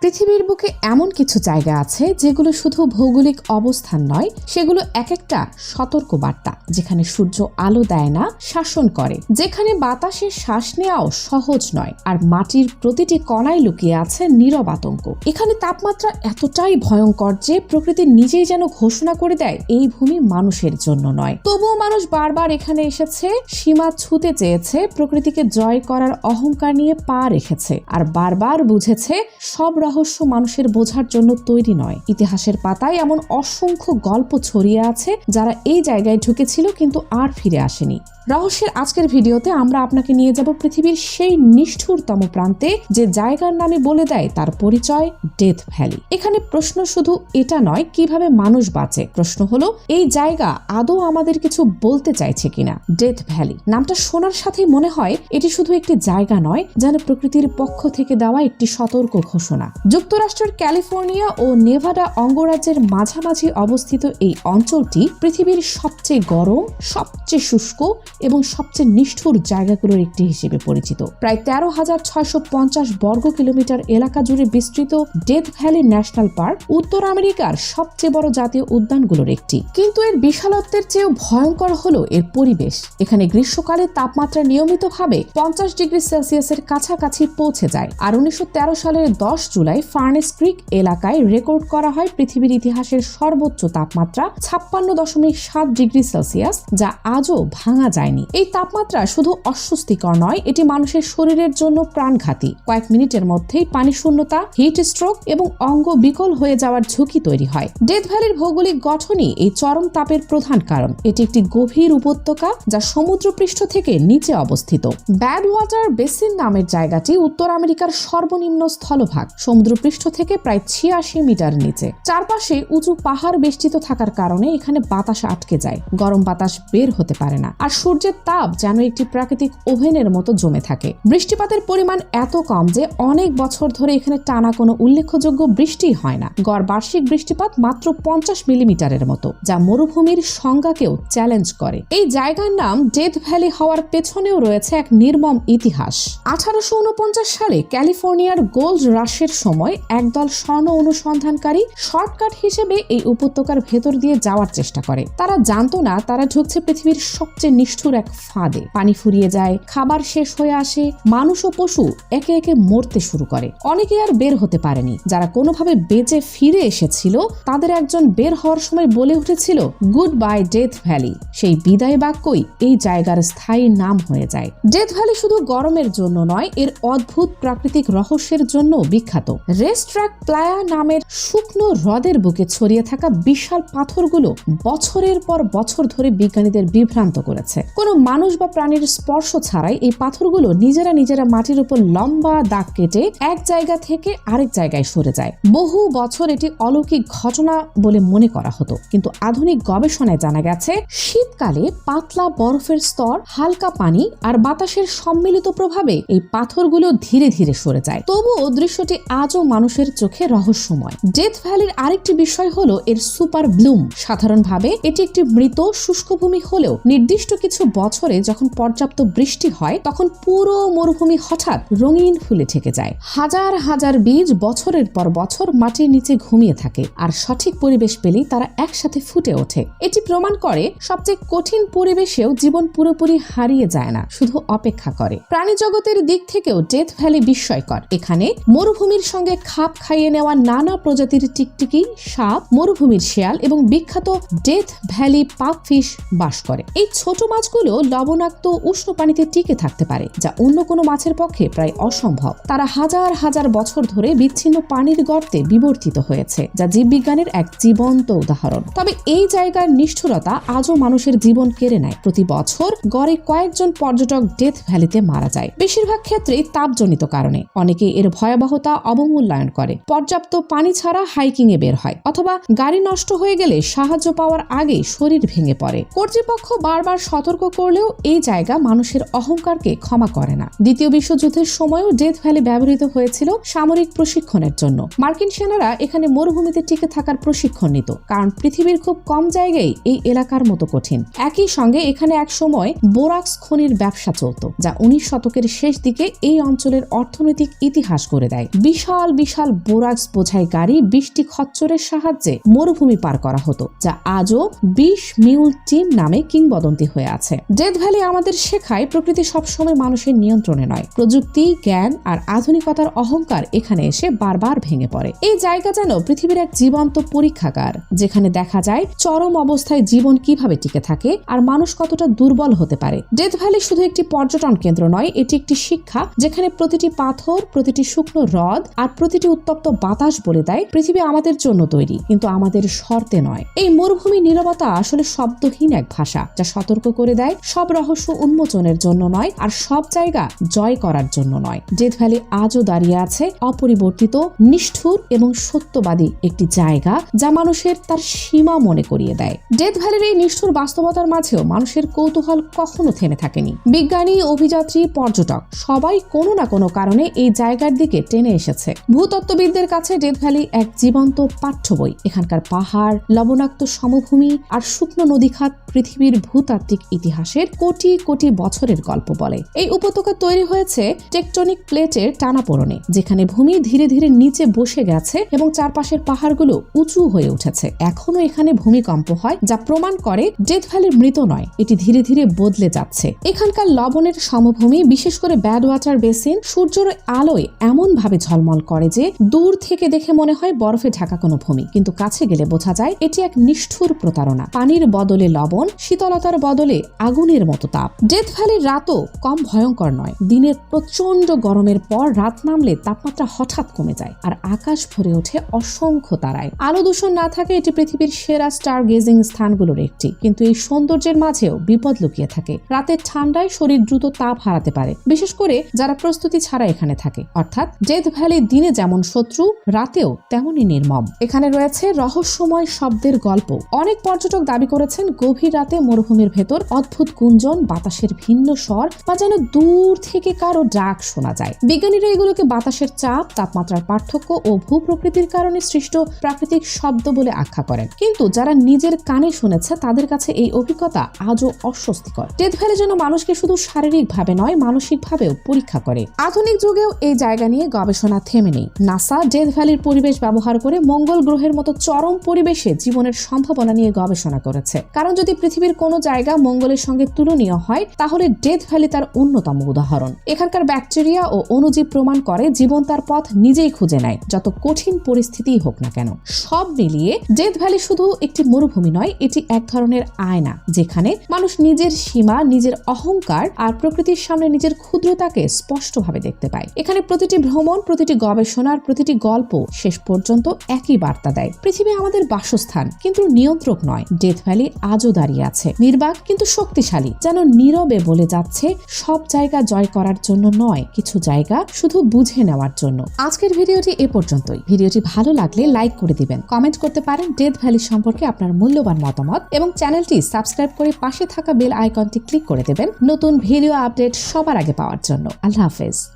পৃথিবীর বুকে এমন কিছু জায়গা আছে যেগুলো শুধু ভৌগোলিক অবস্থান নয়, সেগুলো এক একটা সতর্ক বার্তা। যেখানে সূর্য আলো দেয় না, শাসন করে, যেখানে বাতাসের শ্বাস নেওয়াও সহজ নয়, আর মাটির প্রতিটি কণায় লুকিয়ে আছে নীরব আতঙ্ক। এখানে তাপমাত্রা এতটাই ভয়ঙ্কর যে প্রকৃতি নিজেই যেন ঘোষণা করে দেয় এই ভূমি মানুষের জন্য নয়। তবুও মানুষ বারবার এখানে এসেছে, সীমা ছুঁতে চেয়েছে, প্রকৃতিকে জয় করার অহংকার নিয়ে পা রেখেছে, আর বারবার বুঝেছে সব রহস্য মানুষের বোঝার জন্য তৈরি নয়। ইতিহাসের পাতায় এমন অসংখ্য গল্প ছড়িয়ে আছে যারা এই জায়গায় ঢুকেছিল কিন্তু আর ফিরে আসেনি। রহস্যের আজকের ভিডিওতে আমরা আপনাকে নিয়ে যাব পৃথিবীর সেই নিষ্ঠুরতম প্রান্তে যে জায়গার নামে বলে দেয় তার পরিচয় ডেথ ভ্যালি। এখানে প্রশ্ন শুধু এটা নয় কিভাবে মানুষ বাঁচে, প্রশ্ন হলো এই জায়গা আদৌ আমাদের কিছু বলতে চাইছে কিনা। ডেথ ভ্যালি নামটা শোনার সাথে মনে হয় এটি শুধু একটি জায়গা নয়, যেন প্রকৃতির পক্ষ থেকে দেওয়া একটি সতর্ক ঘোষণা। যুক্তরাষ্ট্রের ক্যালিফোর্নিয়া ও নেভাডা অঙ্গরাজ্যের মাঝামাঝি অবস্থিত এই অঞ্চলটি পৃথিবীর সবচেয়ে গরম, সবচেয়ে শুষ্ক এবং সবচেয়ে নিষ্ঠুর জায়গাগুলোর একটি হিসেবে পরিচিত। প্রায় 13,650 বর্গ কিলোমিটার এলাকা জুড়ে বিস্তৃত ডেথ ভ্যালি ন্যাশনাল পার্ক উত্তর আমেরিকার সবচেয়ে বড় জাতীয় উদ্যানগুলোর একটি। কিন্তু এর বিশালত্বের চেয়েও ভয়ঙ্কর হলো এর পরিবেশ। এখানে গ্রীষ্মকালে তাপমাত্রা নিয়মিতভাবে 50 ডিগ্রি সেলসিয়াসের কাছাকাছি পৌঁছে যায়। আর 1913 সালের 10 জুলাই ফার্নেস ক্রিক এলাকায় রেকর্ড করা হয় পৃথিবীর ইতিহাসের সর্বোচ্চ তাপমাত্রা 56.7 ডিগ্রি সেলসিয়াস, যা আজও ভাঙা যায়নি। এই তাপমাত্রা শুধু অস্বস্তিকর নয়, এটি মানুষের শরীরের জন্য প্রাণঘাতী। কয়েক মিনিটের মধ্যেই পানি শূন্যতা, হিট স্ট্রোক এবং অঙ্গ বিকল হয়ে যাওয়ার ঝুঁকি তৈরি হয়। ডেথ ভ্যালির ভৌগোলিক গঠনই এই চরম তাপের প্রধান কারণ। এটি একটি গভীর উপত্যকা যা সমুদ্রপৃষ্ঠ থেকে নিচে অবস্থিত। ব্যাড ওয়াটার বেসিন নামের জায়গাটি উত্তর আমেরিকার সর্বনিম্ন স্থলভাগ, সমুদ্রপৃষ্ঠ থেকে প্রায় 86 মিটার নিচে। চারপাশে উঁচু পাহাড় বেষ্টিত থাকার কারণে এখানে বাতাস আটকে যায়, গরম বাতাস বের হতে পারে না, আর সূর্যের তাপ যেন একটি প্রাকৃতিক ওভেনের মতো জমে থাকে। বৃষ্টিপাতের পরিমাণ এত কম যে অনেক বছর ধরে এখানে টানা কোনো উল্লেখযোগ্য বৃষ্টি হয় না। গড় বার্ষিক বৃষ্টিপাত মাত্র 50 মিলিমিটারের মতো, যা মরুভূমির সংজ্ঞাকেও চ্যালেঞ্জ করে। এই জায়গার নাম ডেথ ভ্যালি হওয়ার পেছনেও রয়েছে এক নির্মম ইতিহাস। 1849 সালে ক্যালিফোর্নিয়ার গোল্ড রাশের সময় একদল স্বর্ণ অনুসন্ধানকারী শর্টকাট হিসেবে এই উপত্যকার ভেতর দিয়ে যাওয়ার চেষ্টা করে। তারা জানতো না তারা ঢুকছে পৃথিবীর সবচেয়ে নিষ্ঠুর এক ফাঁদে। পানি ফুরিয়ে যায়, খাবার শেষ হয়ে আসে, মানুষ ও পশু একে একে মরতে শুরু করে। অনেকে আর বের হতে পারেনি। যারা কোনোভাবে বেঁচে ফিরে এসেছিল তাদের একজন বের হওয়ার সময় বলে উঠেছিল, গুড বাই ডেথ ভ্যালি। সেই বিদায় বাক্যই এই জায়গার স্থায়ী নাম হয়ে যায়। ডেথ ভ্যালি শুধু গরমের জন্য নয়, এর অদ্ভুত প্রাকৃতিক রহস্যের জন্য বিখ্যাত। রেস্ট্রাক প্লায়া নামের শুকনো হ্রদের বুকে ছড়িয়ে থাকা বিশাল পাথরগুলো বছরের পর বছর ধরে বিজ্ঞানীদের বিভ্রান্ত করেছে। কোনো মানুষ বা প্রাণীর স্পর্শ ছাড়াই এই পাথরগুলো নিজেরা মাটির উপর লম্বা দাগ কেটে এক জায়গা থেকে আরেক জায়গায় সরে যায়। বহু বছর এটি অলৌকিক ঘটনা বলে মনে করা হতো, কিন্তু আধুনিক গবেষণায় জানা গেছে শীতকালে পাতলা বরফের স্তর, হালকা পানি আর বাতাসের সম্মিলিত প্রভাবে এই পাথরগুলো ধীরে ধীরে সরে যায়। তবুও দৃশ্যটি আজও মানুষের চোখে রহস্যময়। ডেথ ভ্যালির আরেকটি বিষয় হলো এর সুপার ব্লুম। সাধারণভাবে এটি একটি মৃত শুষ্ক ভূমি হলেও নির্দিষ্ট কিছু বছরে যখন পর্যাপ্ত বৃষ্টি হয় তখন পুরো মরুভূমি হঠাৎ রঙিন ফুলে ঠেকে যায়। হাজার হাজার বীজ বছরের পর বছর মাটির নিচে ঘুমিয়ে থাকে, আর সঠিক পরিবেশ পেলেই তারা একসাথে ফুটে ওঠে। এটি প্রমাণ করে সবচেয়ে কঠিন পরিবেশেও জীবন পুরোপুরি হারিয়ে যায় না, শুধু অপেক্ষা করে। প্রাণী জগতের দিক থেকেও ডেথ ভ্যালি বিস্ময়কর। এখানে মরুভূমির সঙ্গে খাপ খাইয়ে নেওয়া নানা প্রজাতির টিকটিকি, সাপ, মরুভূমির শেয়াল এবং বিখ্যাত ডেথ ভ্যালি পাকফিশ বাস করে। এই ছোট মাছগুলো লবণাক্ত উষ্ণ পানিতে টিকে থাকতে পারে, যা অন্য কোনো মাছের পক্ষে প্রায় অসম্ভব। তারা হাজার হাজার বছর ধরে বিচ্ছিন্ন পানির গর্তে বিবর্তিত হয়েছে, যা জীববিজ্ঞানের এক জীবন্ত উদাহরণ। তবে এই জায়গার নিষ্ঠুরতা আজও মানুষের জীবন কেড়ে নেয়। প্রতি বছর গড়ে কয়েকজন পর্যটক ডেথ ভ্যালিতে মারা যায়, বেশিরভাগ ক্ষেত্রেই তাপজনিত কারণে। অনেকে এর ভয়াবহতা অবমূল্যায়ন করে, পর্যাপ্ত পানি ছাড়া হাইকিং এ বের হয়, অথবা গাড়ি নষ্ট হয়ে গেলে সাহায্য পাওয়ার আগে শরীর ভেঙে পড়ে। কর্তৃপক্ষ বারবার সতর্ক সতর্ক করলেও এই জায়গা মানুষের অহংকারকে ক্ষমা করে না। দ্বিতীয় বিশ্বযুদ্ধের সময়ও ডেথ ভ্যালি ব্যবহৃত হয়েছিল সামরিক প্রশিক্ষণের জন্য। মার্কিন সেনারা এখানে মরুভূমিতে টিকে থাকার প্রশিক্ষণ নিত, কারণ পৃথিবীর খুব কম জায়গায় এই এলাকার মতো কঠিন। একই সঙ্গে এখানে এক সময় বোরাক্স খনির ব্যবসা চলত, যা 19 শতকের শেষ দিকে এই অঞ্চলের অর্থনৈতিক ইতিহাস করে দেয়। বিশাল বিশাল বোরাক্স বোঝাই গাড়ি 20টি খচ্চরের সাহায্যে মরুভূমি পার করা হতো, যা আজও 20 মিউল টিম নামে কিংবদন্তি হয়ে আছে। ডেথ ভ্যালি আমাদের শেখায় প্রকৃতি সবসময় মানুষের নিয়ন্ত্রণে নয়। প্রযুক্তি, জ্ঞান আর আধুনিকতার অহংকার এখানে এসে বারবার ভেঙে পড়ে। এই জায়গা যেন পৃথিবীর এক জীবন্ত পরীক্ষাগার, যেখানে দেখা যায় চরম অবস্থায় জীবন কিভাবে টিকে থাকে আর মানুষ কতটা দুর্বল হতে পারে। ডেথ ভ্যালি শুধু একটি পর্যটন কেন্দ্র নয়, এটি একটি শিক্ষা, যেখানে প্রতিটি পাথর, প্রতিটি শুকনো হ্রদ আর প্রতিটি উত্তপ্ত বাতাস বলে দেয় পৃথিবী আমাদের জন্য তৈরি, কিন্তু আমাদের শর্তে নয়। এই মরুভূমি নীরবতা আসলে শব্দহীন এক ভাষা, যা সতর্ক করে দেয় সব রহস্য উন্মোচনের জন্য নয় আর সব জায়গা জয় করার জন্য নয়। ডেথ ভ্যালি আজও দাঁড়িয়ে আছে অপরিবর্তিত, নিষ্ঠুর এবং সত্যবাদী একটি জায়গা, যা মানুষের তার সীমা মনে করিয়ে দেয়। ডেথ ভ্যালির এই নিষ্ঠুর বাস্তবতার মাঝেও মানুষের কৌতূহল কখনো থেমে থাকেনি। বিজ্ঞানী, অভিযাত্রী, পর্যটক সবাই কোনো না কোনো কারণে এই জায়গার দিকে টেনে এসেছে। ভূতত্ত্ববিদদের কাছে ডেথ ভ্যালি এক জীবন্ত পাঠ্য বই। এখানকার পাহাড়, লবণাক্ত সমভূমি আর শুকনো নদীখাত পৃথিবীর ভূতাত্ত্বিক ইতিহাসের কোটি কোটি বছরের গল্প বলে। এই উপত্যকা তৈরি হয়েছে টেকটনিক প্লেটের টানাপোড়েনে, যেখানে ভূমি ধীরে ধীরে নিচে বসে গেছে এবং চারপাশের পাহাড়গুলো উঁচু হয়ে উঠেছে। এখনো এখানে ভূমিকম্প হয়, যা প্রমাণ করে ডেথ ভ্যালি মৃত নয়, এটি ধীরে ধীরে বদলে যাচ্ছে। এখানকার লবণের সমভূমি, বিশেষ করে ব্যাড ওয়াটার বেসিন, সূর্যের আলোয় এমন ভাবে ঝলমল করে যে দূর থেকে দেখে মনে হয় বরফে ঢাকা কোনো ভূমি, কিন্তু কাছে গেলে বোঝা যায় এটি এক নিষ্ঠুর প্রতারণা। পানির বদলে লবণ, শীতলতার বদলে আগুনের মতো তাপ। ডেথ ভ্যালির রাতও কম ভয়ঙ্কর নয়। দিনের প্রচন্ড গরমের পর রাত নামলে তাপমাত্রা হঠাৎ কমে যায় আর আকাশ ভরে ওঠে অসংখ্য তারায়। আলো দূষণ না থাকে এটি পৃথিবীর সেরা স্টার গেজিং স্থানগুলোর একটি, কিন্তু এই সৌন্দর্যের মাঝেও বিপদ লুকিয়ে থাকে। রাতের ঠান্ডায় শরীর দ্রুত তাপ হারাতে পারে, বিশেষ করে যারা প্রস্তুতি ছাড়া এখানে থাকে। অর্থাৎ ডেথ ভ্যালি দিনে যেমন শত্রু, রাতেও তেমনই নির্মম। এখানে রয়েছে রহস্যময় শব্দের গল্প। অনেক পর্যটক দাবি করেছেন গভীর রাতে মরুভূমির ভেতর অদ্ভুত গুঞ্জন, বাতাসের ভিন্ন স্বর বা যেন দূর থেকে কারো ডাক শোনা যায়। বিজ্ঞানীরা এগুলোকে বাতাসের চাপ, তাপমাত্রার পার্থক্য ও ভূপ্রকৃতির কারণে সৃষ্ট প্রাকৃতিক শব্দ বলে আখ্যা করেন। কিন্তু যারা নিজের কানে শুনেছে তাদের কাছে এই অভিজ্ঞতা আজও অস্বস্তিকর। ডেথ ভ্যালি যেন মানুষকে শুধু শারীরিকভাবে নয়, মানসিকভাবেও পরীক্ষা করে। আধুনিক যুগেও এই জায়গা নিয়ে গবেষণা থেমে নেই। নাসা ডেথ ভ্যালির পরিবেশ ব্যবহার করে মঙ্গল গ্রহের মতো চরম পরিবেশে জীবনের সম্ভাবনা নিয়ে গবেষণা করেছে। কারণ যদি পৃথিবীর কোনো জায়গা মঙ্গলের সঙ্গে তুলনীয় হয়, তাহলে ডেথ ভ্যালি তার অন্যতম উদাহরণ। এখানকার ব্যাকটেরিয়া ও অণুজীব প্রমাণ করে জীবন তার পথ নিজেই খুঁজে নেয়, যত কঠিন পরিস্থিতিই হোক না কেন। সব মিলিয়ে ডেথ ভ্যালি শুধু একটি মরুভূমি নয়, এটি এক ধরনের আয়না, যেখানে মানুষ নিজের সীমা, নিজের অহংকার আর প্রকৃতির সামনে নিজের ক্ষুদ্রতাকে স্পষ্টভাবে দেখতে পায়। এখানে প্রতিটি ভ্রমণ, প্রতিটি গবেষণার প্রতিটি গল্প শেষ পর্যন্ত একই বার্তা দেয়: পৃথিবী আমাদের বাসস্থান, কিন্তু নিয়ন্ত্রক নয়। ডেথ ভ্যালি আজও দাঁড়িয়ে আছে, নির্বাক কিন্তু শক্তিশালী, যেন নীরবে বলে যাচ্ছে সব জায়গা জয় করার জন্য নয়, কিছু জায়গা শুধু বুঝে নেওয়ার জন্য। আজকের ভিডিওটি এ পর্যন্তই। ভিডিওটি ভালো লাগলে লাইক করে দিবেন, কমেন্ট করতে পারেন ডেথ ভ্যালি সম্পর্কে আপনার মূল্যবান মতামত এবং চ্যানেলটি সাবস্ক্রাইব করে পাশে থাকা বেল আইকনটি ক্লিক করে দেবেন নতুন ভিডিও আপডেট সবার আগে পাওয়ার জন্য। আল্লাহ হাফেজ।